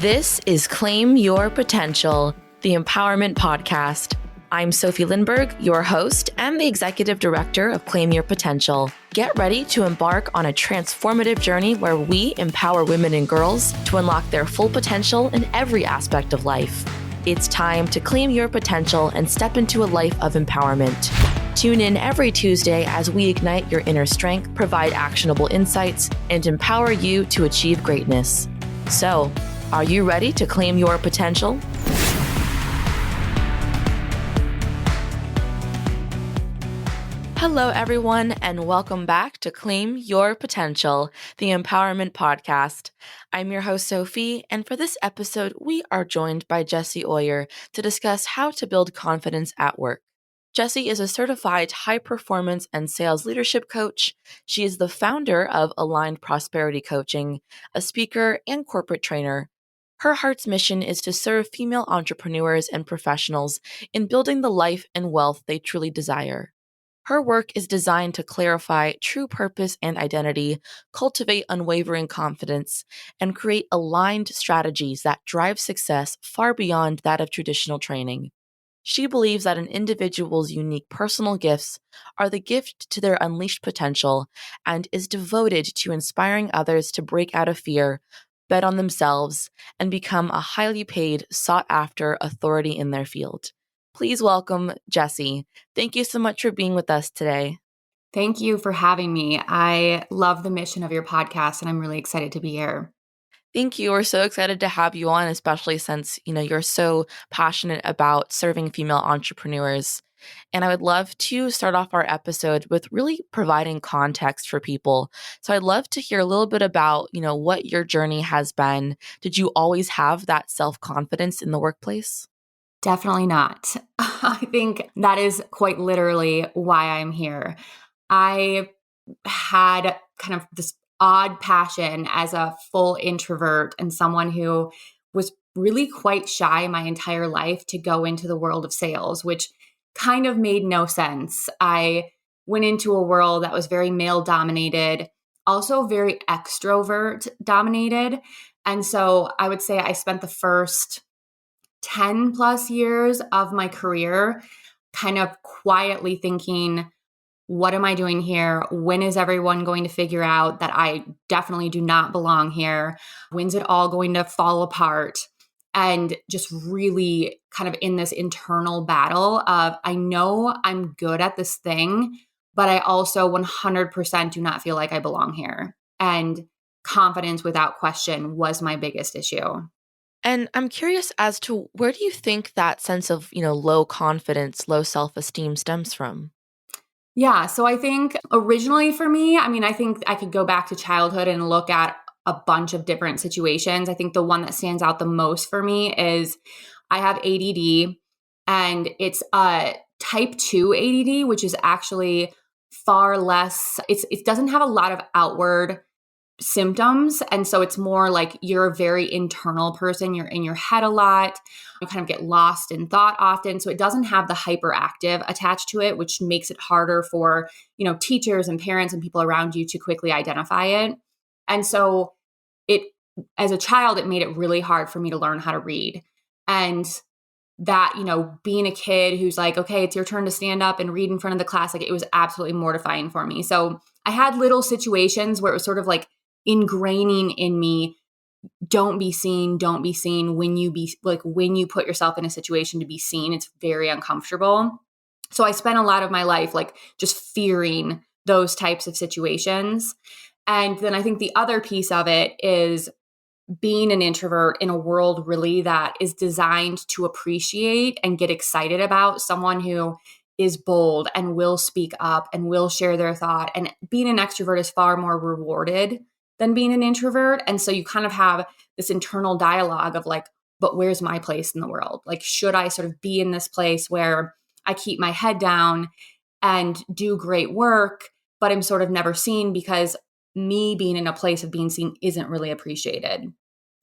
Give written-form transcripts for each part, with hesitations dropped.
This is Claim Your Potential, the Empowerment Podcast. I'm Sofie Lindberg, your host and the Executive Director of Claim Your Potential. Get ready to embark on a transformative journey where we empower women and girls to unlock their full potential in every aspect of life. It's time to claim your potential and step into a life of empowerment. Tune in every Tuesday as we ignite your inner strength, provide actionable insights, and empower you to achieve greatness. So, are you ready to claim your potential? Hello, everyone, and welcome back to Claim Your Potential, the Empowerment Podcast. I'm your host, Sofie, and for this episode, we are joined by Jessie Ollier to discuss how to build confidence at work. Jessie is a certified high-performance and sales leadership coach. She is the founder of Aligned Prosperity Coaching, a speaker and corporate trainer. Her heart's mission is to serve female entrepreneurs and professionals in building the life and wealth they truly desire. Her work is designed to clarify true purpose and identity, cultivate unwavering confidence, and create aligned strategies that drive success far beyond that of traditional training. She believes that an individual's unique personal gifts are the gift to their unleashed potential and is devoted to inspiring others to break out of fear, bet on themselves, and become a highly paid, sought-after authority in their field. Please welcome Jessie. Thank you so much for being with us today. Thank you for having me. I love the mission of your podcast, and I'm really excited to be here. Thank you. We're so excited to have you on, especially since, you're so passionate about serving female entrepreneurs. And I would love to start off our episode with really providing context for people. So I'd love to hear a little bit about, what your journey has been. Did you always have that self-confidence in the workplace? Definitely not. I think that is quite literally why I'm here. I had kind of this odd passion as a full introvert and someone who was really quite shy my entire life to go into the world of sales, which kind of made no sense. I went into a world that was very male dominated, also very extrovert dominated. And so I would say I spent the first 10 plus years of my career kind of quietly thinking, what am I doing here? When is everyone going to figure out that I definitely do not belong here? When's it all going to fall apart? And just really kind of in this internal battle of, I know I'm good at this thing, but I also 100% do not feel like I belong here. And confidence without question was my biggest issue. And I'm curious as to where do you think that sense of, low confidence, low self-esteem stems from? Yeah. So I think originally for me, I think I could go back to childhood and look at a bunch of different situations. I think the one that stands out the most for me is I have ADD, and it's a type 2 ADD, which is actually far less, it doesn't have a lot of outward symptoms. And so it's more like you're a very internal person. You're in your head a lot. You kind of get lost in thought often. So it doesn't have the hyperactive attached to it, which makes it harder for, teachers and parents and people around you to quickly identify it. And so as a child, it made it really hard for me to learn how to read. And that, being a kid who's like, okay, it's your turn to stand up and read in front of the class, like it was absolutely mortifying for me. So I had little situations where it was sort of like ingraining in me, don't be seen when you put yourself in a situation to be seen, it's very uncomfortable. So I spent a lot of my life like just fearing those types of situations. And then I think the other piece of it is being an introvert in a world really that is designed to appreciate and get excited about someone who is bold and will speak up and will share their thought. And being an extrovert is far more rewarded than being an introvert. And so you kind of have this internal dialogue of like, but where's my place in the world? Like, should I sort of be in this place where I keep my head down and do great work, but I'm sort of never seen because me being in a place of being seen isn't really appreciated.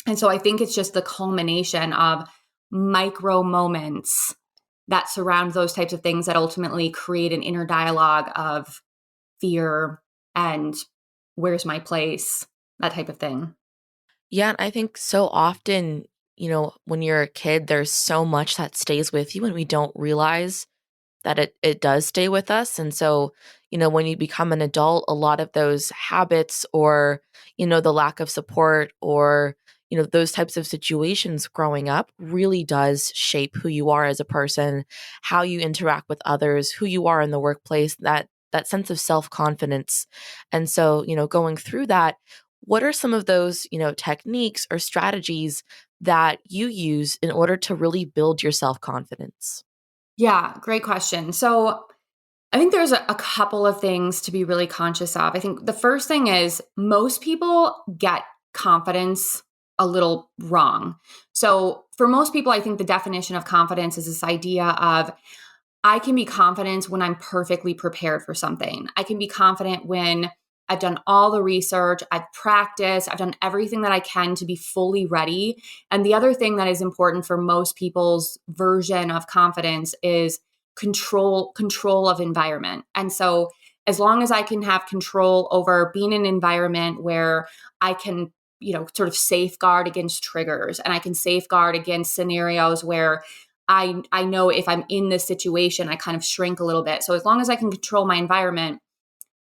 And so I think it's just the culmination of micro moments that surround those types of things that ultimately create an inner dialogue of fear and where's my place, that type of thing. Yeah, and I think so often when you're a kid, there's so much that stays with you and we don't realize that it does stay with us. And so, when you become an adult, a lot of those habits or, the lack of support or, those types of situations growing up really does shape who you are as a person, how you interact with others, who you are in the workplace, that sense of self-confidence. And so, going through that, what are some of those, techniques or strategies that you use in order to really build your self-confidence? Yeah, great question. So I think there's a couple of things to be really conscious of. I think the first thing is most people get confidence a little wrong. So for most people, I think the definition of confidence is this idea of I can be confident when I'm perfectly prepared for something. I can be confident when I've done all the research, I've practiced, I've done everything that I can to be fully ready. And the other thing that is important for most people's version of confidence is control of environment. And so as long as I can have control over being in an environment where I can, sort of safeguard against triggers and I can safeguard against scenarios where I know if I'm in this situation, I kind of shrink a little bit. So as long as I can control my environment,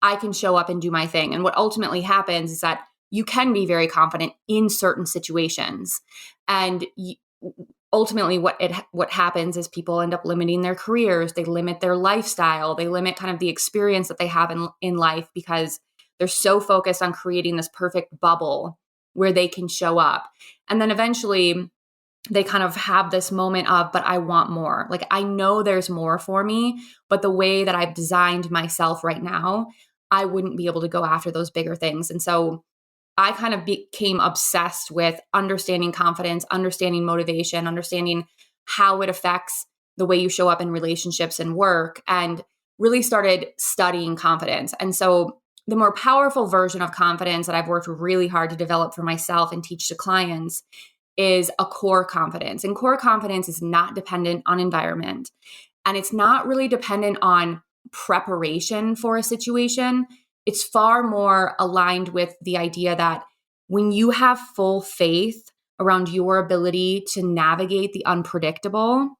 I can show up and do my thing. And what ultimately happens is that you can be very confident in certain situations. And ultimately what happens is people end up limiting their careers, they limit their lifestyle, they limit kind of the experience that they have in life because they're so focused on creating this perfect bubble where they can show up. And then eventually they kind of have this moment of, but I want more. Like, I know there's more for me, but the way that I've designed myself right now, I wouldn't be able to go after those bigger things. And so I kind of became obsessed with understanding confidence, understanding motivation, understanding how it affects the way you show up in relationships and work, and really started studying confidence. And so the more powerful version of confidence that I've worked really hard to develop for myself and teach to clients is a core confidence. And core confidence is not dependent on environment. And it's not really dependent on preparation for a situation. It's far more aligned with the idea that when you have full faith around your ability to navigate the unpredictable,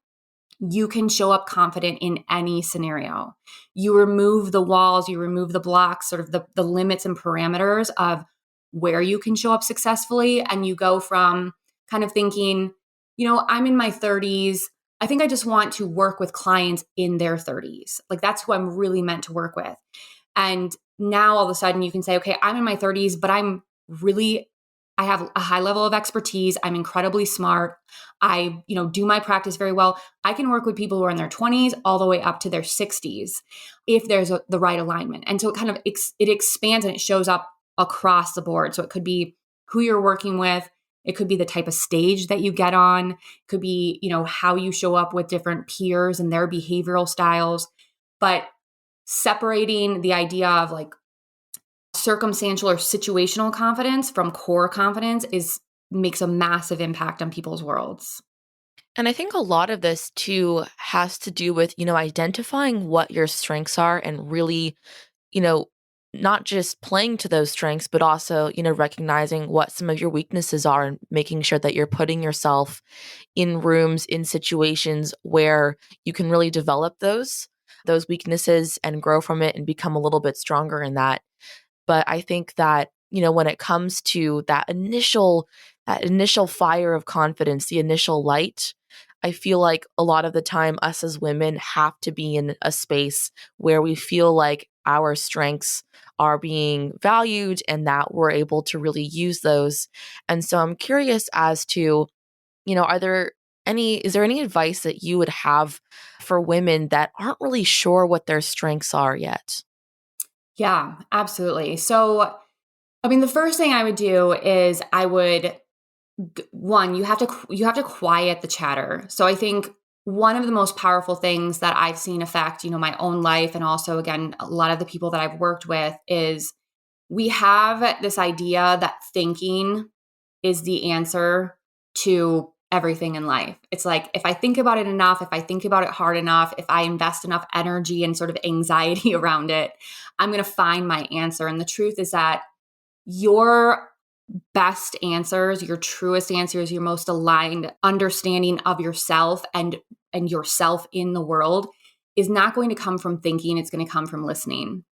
you can show up confident in any scenario. You remove the walls, you remove the blocks, sort of the limits and parameters of where you can show up successfully. And you go from kind of thinking, I'm in my 30s. I think I just want to work with clients in their 30s. Like, that's who I'm really meant to work with. And now all of a sudden you can say, okay, I'm in my 30s, but I have a high level of expertise. I'm incredibly smart. I, do my practice very well. I can work with people who are in their 20s all the way up to their 60s if there's the right alignment. And so it kind of, it expands and it shows up across the board. So it could be who you're working with. It could be the type of stage that you get on. It could be, how you show up with different peers and their behavioral styles. But separating the idea of like circumstantial or situational confidence from core confidence makes a massive impact on people's worlds. And I think a lot of this too has to do with, identifying what your strengths are and really, you know, not just playing to those strengths, but also, recognizing what some of your weaknesses are and making sure that you're putting yourself in rooms, in situations where you can really develop those weaknesses and grow from it and become a little bit stronger in that. But I think that, when it comes to that initial fire of confidence, the initial light, I feel like a lot of the time us as women have to be in a space where we feel like our strengths are being valued and that we're able to really use those. And so I'm curious as to, is there any advice that you would have for women that aren't really sure what their strengths are yet? Yeah, absolutely. So, I mean, the first thing I would do is one, you have to quiet the chatter. So I think one of the most powerful things that I've seen affect, my own life and also again a lot of the people that I've worked with is we have this idea that thinking is the answer to everything in life. It's like if I think about it enough, if I think about it hard enough, if I invest enough energy and sort of anxiety around it, I'm going to find my answer. And the truth is that your best answers, your truest answers, your most aligned understanding of yourself and yourself in the world is not going to come from thinking, it's going to come from listening.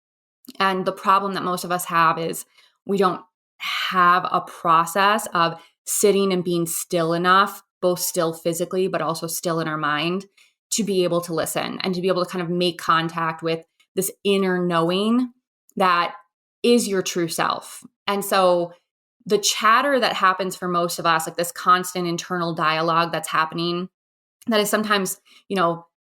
And the problem that most of us have is we don't have a process of sitting and being still enough, both still physically, but also still in our mind, to be able to listen and to be able to kind of make contact with this inner knowing that is your true self. And so the chatter that happens for most of us, like this constant internal dialogue that's happening, that is sometimes,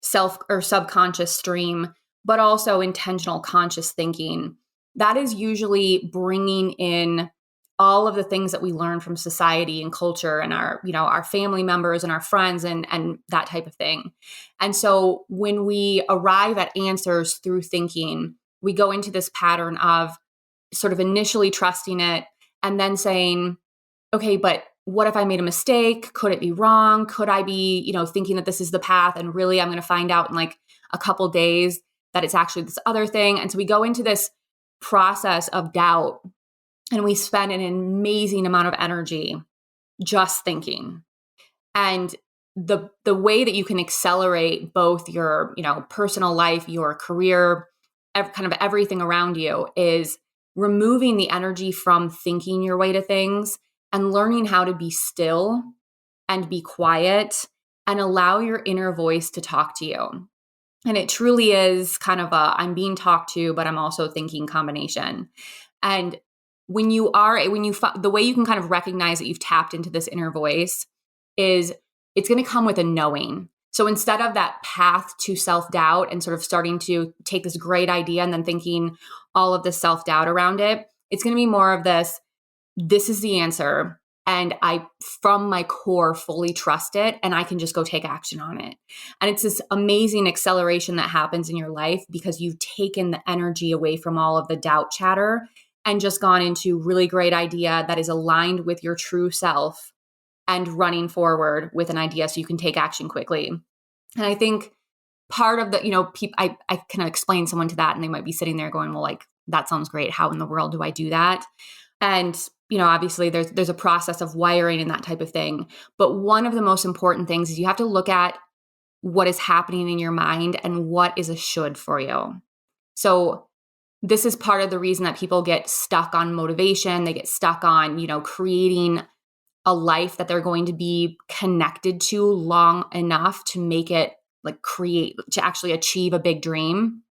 self or subconscious stream, but also intentional conscious thinking, that is usually bringing in all of the things that we learn from society and culture and our family members and our friends and that type of thing. And so when we arrive at answers through thinking, we go into this pattern of sort of initially trusting it and then saying, okay, but what if I made a mistake? Could it be wrong? Could I be, thinking that this is the path and really I'm going to find out in like a couple days that it's actually this other thing? And so we go into this process of doubt and we spend an amazing amount of energy just thinking. And the way that you can accelerate both your, personal life, your career, kind of everything around you is removing the energy from thinking your way to things and learning how to be still and be quiet and allow your inner voice to talk to you. And it truly is kind of a I'm being talked to, but I'm also thinking combination. And the way you can kind of recognize that you've tapped into this inner voice is it's going to come with a knowing. So instead of that path to self-doubt and sort of starting to take this great idea and then thinking all of the self-doubt around it, it's going to be more of this is the answer. And I, from my core, fully trust it and I can just go take action on it. And it's this amazing acceleration that happens in your life because you've taken the energy away from all of the doubt chatter and just gone into really great idea that is aligned with your true self and running forward with an idea so you can take action quickly. And I think part of the, I can explain someone to that and they might be sitting there going, well, like, that sounds great. How in the world do I do that? And, obviously there's a process of wiring and that type of thing. But one of the most important things is you have to look at what is happening in your mind and what is a should for you. So this is part of the reason that people get stuck on motivation. They get stuck on, creating a life that they're going to be connected to long enough to make it to actually achieve a big dream.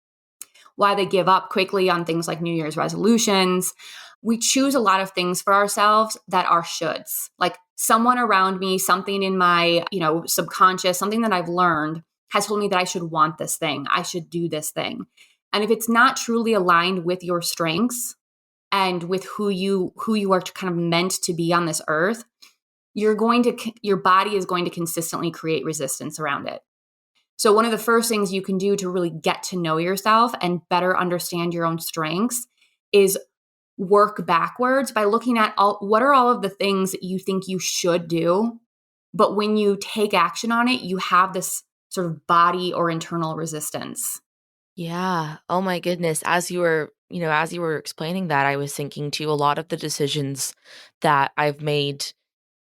Why they give up quickly on things like New Year's resolutions. We choose a lot of things for ourselves that are shoulds. Like someone around me, something in my, subconscious, something that I've learned has told me that I should want this thing. I should do this thing. And if it's not truly aligned with your strengths and with who you are kind of meant to be on this earth, your body is going to consistently create resistance around it. So one of the first things you can do to really get to know yourself and better understand your own strengths is work backwards by looking at what are all of the things that you think you should do, but when you take action on it, you have this sort of body or internal resistance. Yeah. Oh my goodness. As you were explaining that, I was thinking too, a lot of the decisions that I've made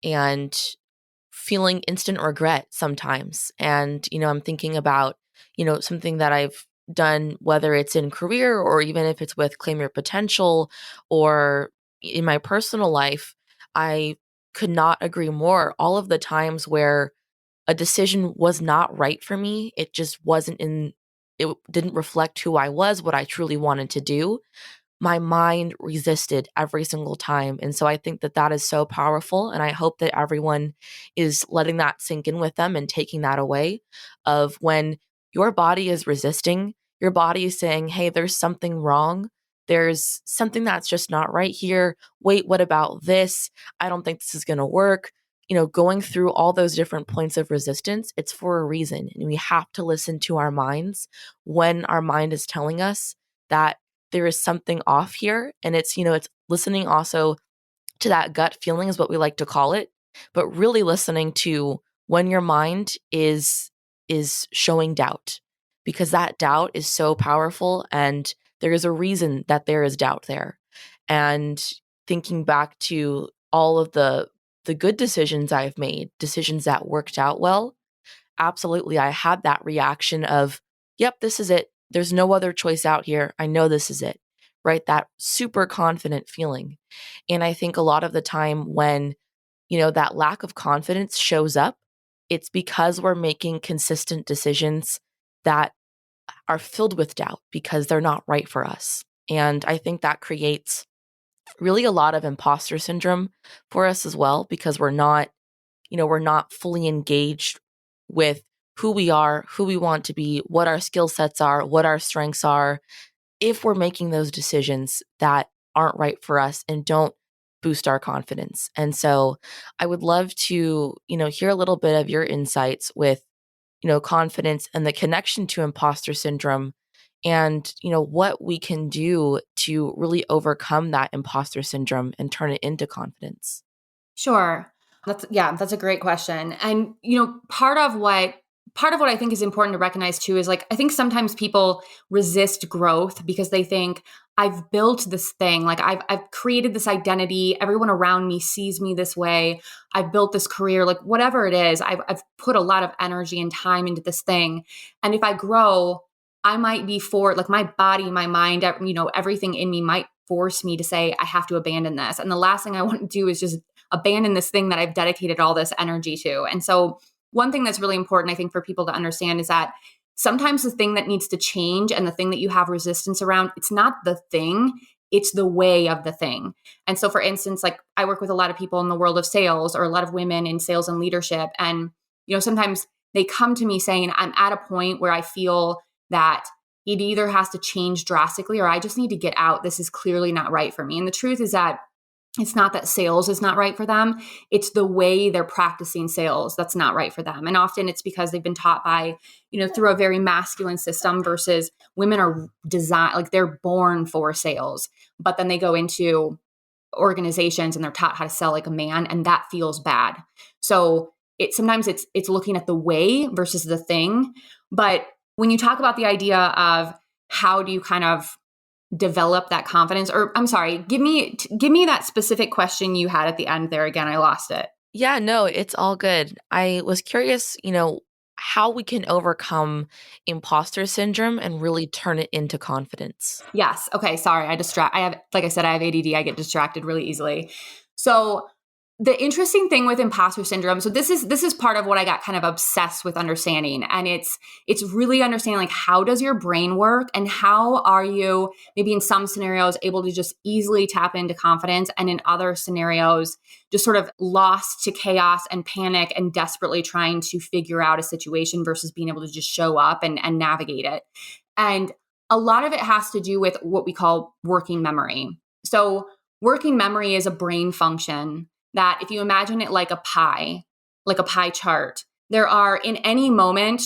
and feeling instant regret sometimes. And, I'm thinking about, something that I've done, whether it's in career or even if it's with Claim Your Potential or in my personal life, I could not agree more. All of the times where a decision was not right for me, it just it didn't reflect who I was, what I truly wanted to do. My mind resisted every single time. And so I think that that is so powerful. And I hope that everyone is letting that sink in with them and taking that away of when your body is resisting, your body is saying, hey, there's something wrong. There's something that's just not right here. Wait, what about this? I don't think this is going to work. Going through all those different points of resistance, it's for a reason. And we have to listen to our minds when our mind is telling us that there is something off here. And it's listening also to that gut feeling is what we like to call it, but really listening to when your mind is showing doubt, because that doubt is so powerful and there is a reason that there is doubt there. And thinking back to all of the good decisions I've made, decisions that worked out well, absolutely I had that reaction of, yep, this is it. There's no other choice out here. I know this is it. Right? That super confident feeling. And I think a lot of the time when, that lack of confidence shows up, it's because we're making consistent decisions that are filled with doubt because they're not right for us. And I think that creates really a lot of imposter syndrome for us as well, because we're not fully engaged with who we are, who we want to be, what our skill sets are, what our strengths are, if we're making those decisions that aren't right for us and don't boost our confidence. And so I would love to, hear a little bit of your insights with, confidence and the connection to imposter syndrome, and, what we can do to really overcome that imposter syndrome and turn it into confidence. Sure. That's a great question. And part of what I think is important to recognize too is like I think sometimes people resist growth because they think I've built this thing, like I've created this identity, everyone around me sees me this way. I've built this career, like whatever it is, I've put a lot of energy and time into this thing. And if I grow, I might be like my body, my mind, everything in me might force me to say I have to abandon this. And the last thing I want to do is just abandon this thing that I've dedicated all this energy to. And so one thing that's really important, I think, for people to understand is that sometimes the thing that needs to change and the thing that you have resistance around, it's not the thing, it's the way of the thing. And so, for instance, like I work with a lot of people in the world of sales or a lot of women in sales and leadership. And, sometimes they come to me saying, I'm at a point where I feel that it either has to change drastically or I just need to get out. This is clearly not right for me. And the truth is that it's not that sales is not right for them. It's the way they're practicing sales that's not right for them. And often it's because they've been taught by, through a very masculine system versus women are designed, like they're born for sales, but then they go into organizations and they're taught how to sell like a man, and that feels bad. So sometimes it's looking at the way versus the thing. But when you talk about the idea of how do you kind of develop that confidence, or I'm sorry, give me that specific question you had at the end there again. I lost it. Yeah, no, it's all good. I was curious, how we can overcome imposter syndrome and really turn it into confidence. Yes. Okay. Sorry. Like I said, I have ADD. I get distracted really easily. So the interesting thing with imposter syndrome, so this is part of what I got kind of obsessed with understanding. And it's really understanding like how does your brain work and how are you maybe in some scenarios able to just easily tap into confidence, and in other scenarios just sort of lost to chaos and panic and desperately trying to figure out a situation versus being able to just show up and navigate it. And a lot of it has to do with what we call working memory. So working memory is a brain function that if you imagine it like a pie chart, there are in any moment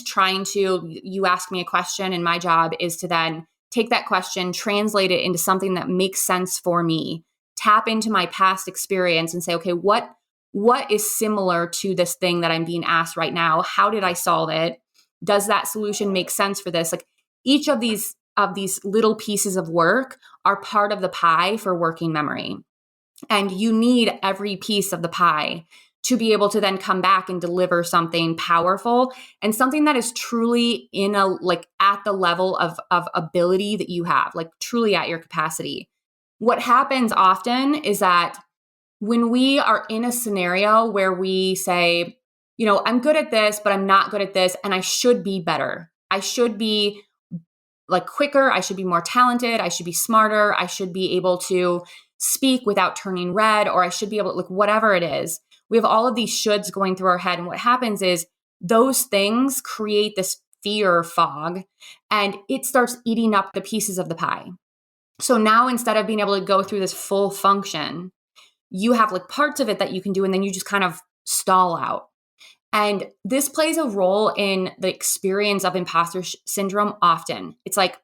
you ask me a question, and my job is to then take that question, translate it into something that makes sense for me, tap into my past experience and say, okay, what is similar to this thing that I'm being asked right now? How did I solve it? Does that solution make sense for this? Like each of these little pieces of work are part of the pie for working memory. And you need every piece of the pie to be able to then come back and deliver something powerful and something that is truly at the level of ability that you have, like truly at your capacity. What happens often is that when we are in a scenario where we say, I'm good at this, but I'm not good at this, and I should be better. I should be like quicker. I should be more talented. I should be smarter. I should be able to speak without turning red, or I should be able to, like, whatever it is. We have all of these shoulds going through our head. And what happens is those things create this fear fog, and it starts eating up the pieces of the pie. So now instead of being able to go through this full function, you have like parts of it that you can do, and then you just kind of stall out. And this plays a role in the experience of imposter syndrome often. It's like,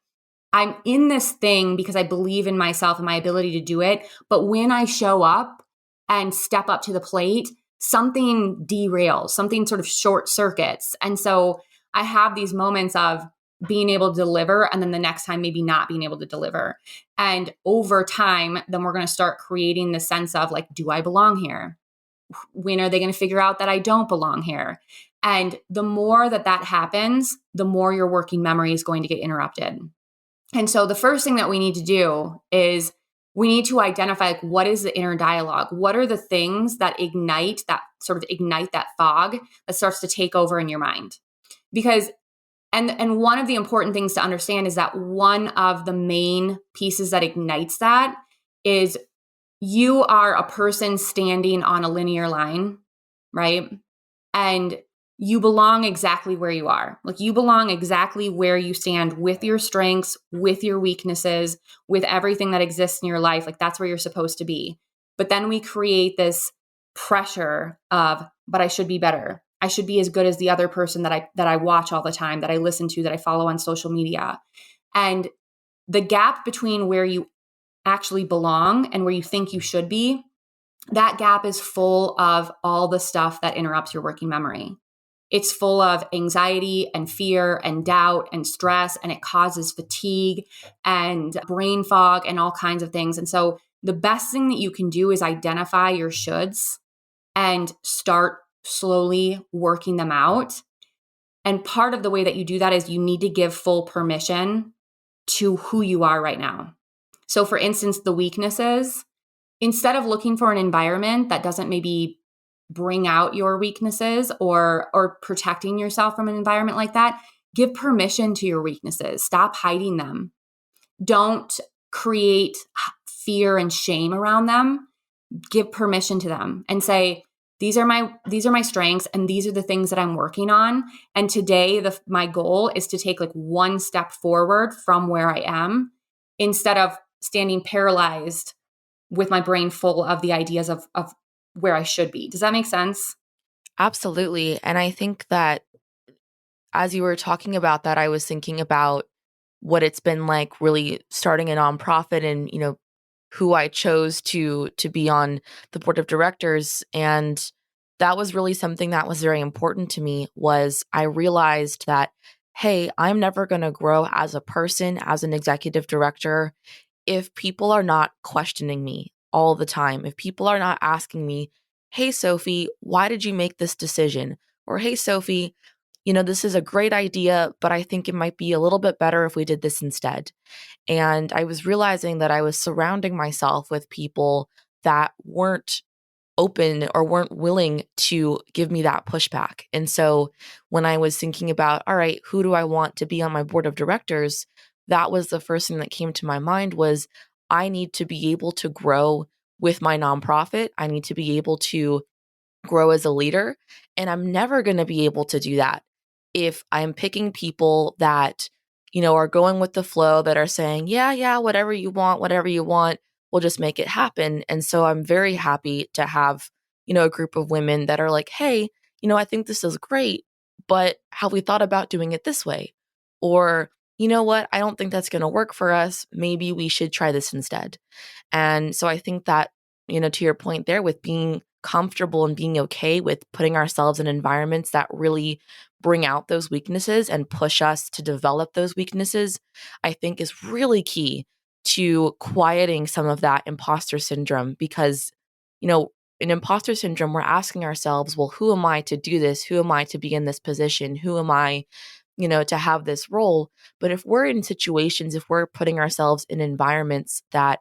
I'm in this thing because I believe in myself and my ability to do it. But when I show up and step up to the plate, something derails, something sort of short circuits. And so I have these moments of being able to deliver, and then the next time maybe not being able to deliver. And over time, then we're going to start creating the sense of like, do I belong here? When are they going to figure out that I don't belong here? And the more that happens, the more your working memory is going to get interrupted. And so the first thing that we need to do is we need to identify like, what is the inner dialogue? What are the things that ignite that fog that starts to take over in your mind? Because and one of the important things to understand is that one of the main pieces that ignites that is you are a person standing on a linear line, right? And you belong exactly where you are. Like you belong exactly where you stand with your strengths, with your weaknesses, with everything that exists in your life. Like that's where you're supposed to be. But then we create this pressure of, but I should be better. I should be as good as the other person that I watch all the time, that I listen to, that I follow on social media. And the gap between where you actually belong and where you think you should be, that gap is full of all the stuff that interrupts your working memory. It's full of anxiety and fear and doubt and stress, and it causes fatigue and brain fog and all kinds of things. And so the best thing that you can do is identify your shoulds and start slowly working them out. And part of the way that you do that is you need to give full permission to who you are right now. So for instance, the weaknesses, instead of looking for an environment that doesn't maybe bring out your weaknesses or protecting yourself from an environment like that, give permission to your weaknesses. Stop hiding them. Don't create fear and shame around them. Give permission to them and say, these are my strengths, and these are the things that I'm working on. And today, my goal is to take like one step forward from where I am, instead of standing paralyzed with my brain full of the ideas of where I should be. Does that make sense? Absolutely. And I think that as you were talking about that, I was thinking about what it's been like really starting a nonprofit and, who I chose to be on the board of directors. And that was really something that was very important to me. Was I realized that, hey, I'm never going to grow as a person, as an executive director, if people are not questioning me all the time. If people are not asking me, hey, Sofie, why did you make this decision? Or, hey, Sofie, this is a great idea, but I think it might be a little bit better if we did this instead. And I was realizing that I was surrounding myself with people that weren't open or weren't willing to give me that pushback. And so when I was thinking about, all right, who do I want to be on my board of directors? That was the first thing that came to my mind was I need to be able to grow with my nonprofit. I need to be able to grow as a leader. And I'm never going to be able to do that if I'm picking people that, are going with the flow, that are saying, yeah, whatever you want, we'll just make it happen. And so I'm very happy to have, a group of women that are like, hey, I think this is great, but have we thought about doing it this way? Or, you know what, I don't think that's going to work for us. Maybe we should try this instead. And so I think that, to your point there with being comfortable and being okay with putting ourselves in environments that really bring out those weaknesses and push us to develop those weaknesses, I think is really key to quieting some of that imposter syndrome. Because, in imposter syndrome, we're asking ourselves, well, who am I to do this? Who am I to be in this position? Who am I, to have this role? But if we're in situations, if we're putting ourselves in environments that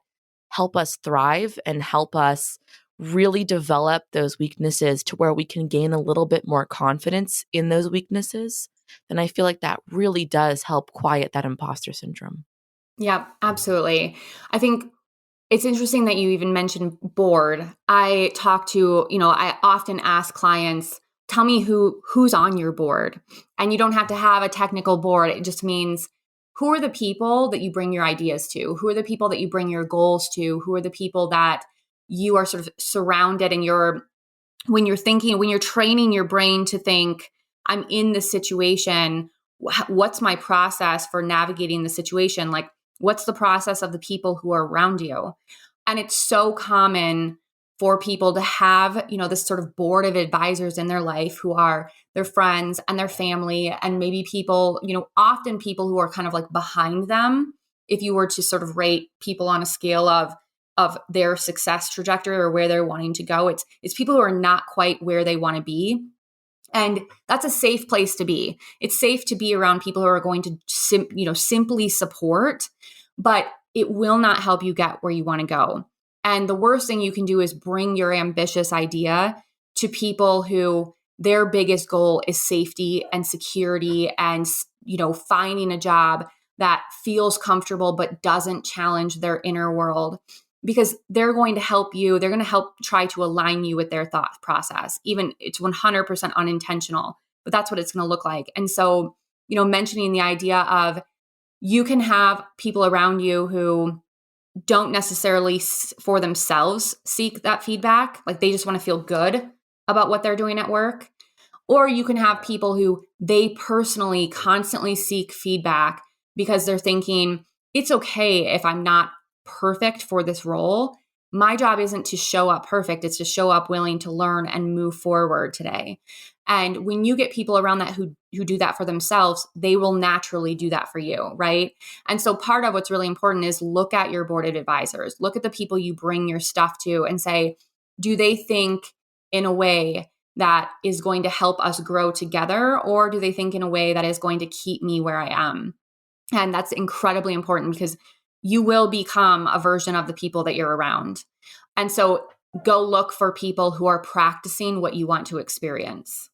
help us thrive and help us really develop those weaknesses to where we can gain a little bit more confidence in those weaknesses, then I feel like that really does help quiet that imposter syndrome. Yeah, absolutely. I think it's interesting that you even mentioned board. I often ask clients, tell me who's on your board. And you don't have to have a technical board. It just means who are the people that you bring your ideas to? Who are the people that you bring your goals to? Who are the people that you are sort of surrounded and when you're training your brain to think, I'm in this situation, what's my process for navigating the situation? Like, what's the process of the people who are around you? And it's so common for people to have, this sort of board of advisors in their life who are their friends and their family, and maybe people, often people who are kind of like behind them. If you were to sort of rate people on a scale of their success trajectory or where they're wanting to go, it's people who are not quite where they want to be. And that's a safe place to be. It's safe to be around people who are going to simply support, but it will not help you get where you want to go. And the worst thing you can do is bring your ambitious idea to people who their biggest goal is safety and security and, finding a job that feels comfortable but doesn't challenge their inner world, because they're going to help you. They're going to help try to align you with their thought process. Even it's 100% unintentional, but that's what it's going to look like. And so, mentioning the idea of you can have people around you who don't necessarily for themselves seek that feedback. Like they just want to feel good about what they're doing at work. Or you can have people who they personally constantly seek feedback because they're thinking, it's okay if I'm not perfect for this role. My job isn't to show up perfect. It's to show up willing to learn and move forward today. And when you get people around that who do that for themselves, they will naturally do that for you, right? And so part of what's really important is look at your board of advisors, look at the people you bring your stuff to and say, do they think in a way that is going to help us grow together? Or do they think in a way that is going to keep me where I am? And that's incredibly important because you will become a version of the people that you're around. And so go look for people who are practicing what you want to experience.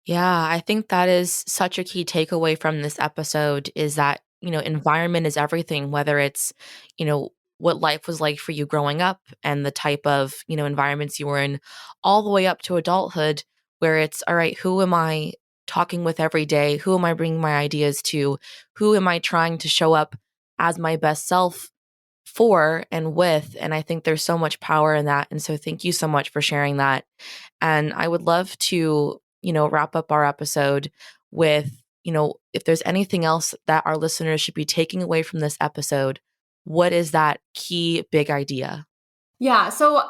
Yeah, I think that is such a key takeaway from this episode is that, environment is everything, whether it's, what life was like for you growing up and the type of, environments you were in, all the way up to adulthood, where it's, all right, who am I talking with every day? Who am I bringing my ideas to? Who am I trying to show up as my best self for and with? And I think there's so much power in that. And so thank you so much for sharing that. And I would love to, wrap up our episode with, if there's anything else that our listeners should be taking away from this episode, what is that key big idea? Yeah. So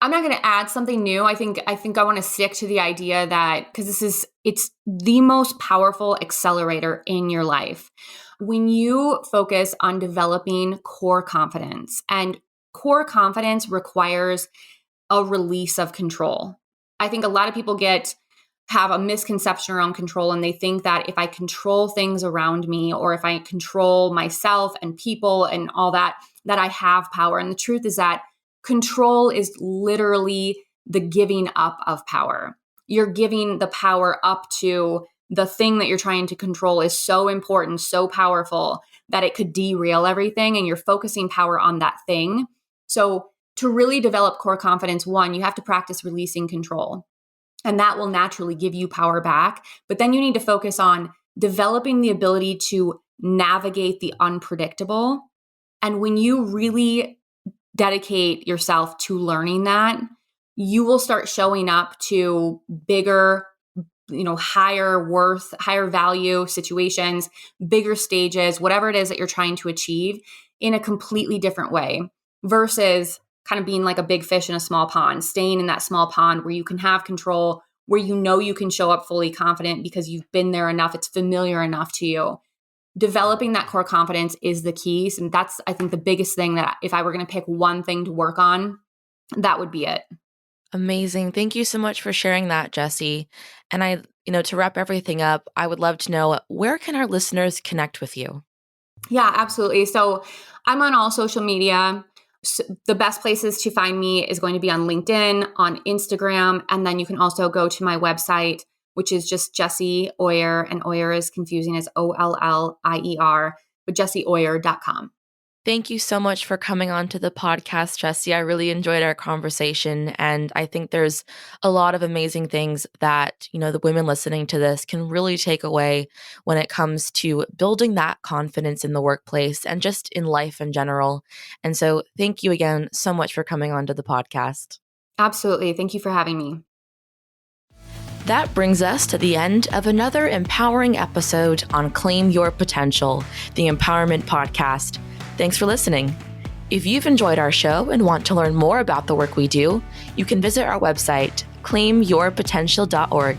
I'm not going to add something new. I think I want to stick to the idea that, because it's the most powerful accelerator in your life. When you focus on developing core confidence, and core confidence requires a release of control. I think a lot of people have a misconception around control, and they think that if I control things around me, or if I control myself and people and all that I have power. And the truth is that control is literally the giving up of power. You're giving the power up to the thing that you're trying to control is so important, so powerful that it could derail everything, and you're focusing power on that thing. So to really develop core confidence, one, you have to practice releasing control. And that will naturally give you power back. But then you need to focus on developing the ability to navigate the unpredictable. And when you really dedicate yourself to learning that, you will start showing up to bigger, higher worth, higher value situations, bigger stages, whatever it is that you're trying to achieve in a completely different way versus kind of being like a big fish in a small pond, staying in that small pond where you can have control, where you can show up fully confident because you've been there enough, it's familiar enough to you. Developing that core confidence is the key. And that's, I think, the biggest thing that if I were going to pick one thing to work on, that would be it. Amazing. Thank you so much for sharing that, Jessie. And to wrap everything up, I would love to know, where can our listeners connect with you? Yeah, absolutely. So I'm on all social media. So the best places to find me is going to be on LinkedIn, on Instagram, and then you can also go to my website, which is just Jessie Ollier, and Ollier is confusing as Ollier, but jessieollier.com. Thank you so much for coming on to the podcast, Jessie. I really enjoyed our conversation, and I think there's a lot of amazing things that, the women listening to this can really take away when it comes to building that confidence in the workplace and just in life in general. And so thank you again so much for coming on to the podcast. Absolutely. Thank you for having me. That brings us to the end of another empowering episode on Claim Your Potential, the Empowerment Podcast. Thanks for listening. If you've enjoyed our show and want to learn more about the work we do, you can visit our website, claimyourpotential.org.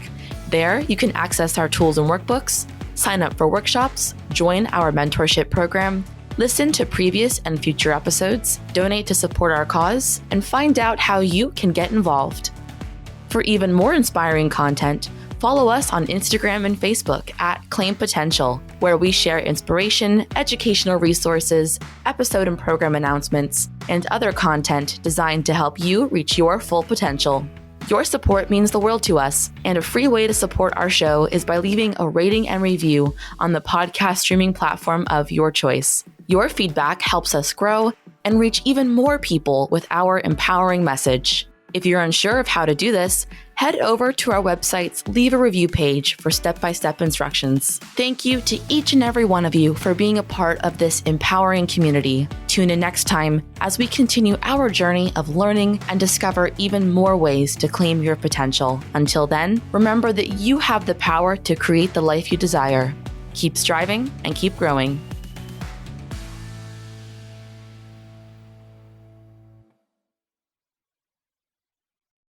There, you can access our tools and workbooks, sign up for workshops, join our mentorship program, listen to previous and future episodes, donate to support our cause, and find out how you can get involved. For even more inspiring content, follow us on Instagram and Facebook at Claim Potential, where we share inspiration, educational resources, episode and program announcements, and other content designed to help you reach your full potential. Your support means the world to us, and a free way to support our show is by leaving a rating and review on the podcast streaming platform of your choice. Your feedback helps us grow and reach even more people with our empowering message. If you're unsure of how to do this, head over to our website's Leave a Review page for step-by-step instructions. Thank you to each and every one of you for being a part of this empowering community. Tune in next time as we continue our journey of learning and discover even more ways to claim your potential. Until then, remember that you have the power to create the life you desire. Keep striving and keep growing.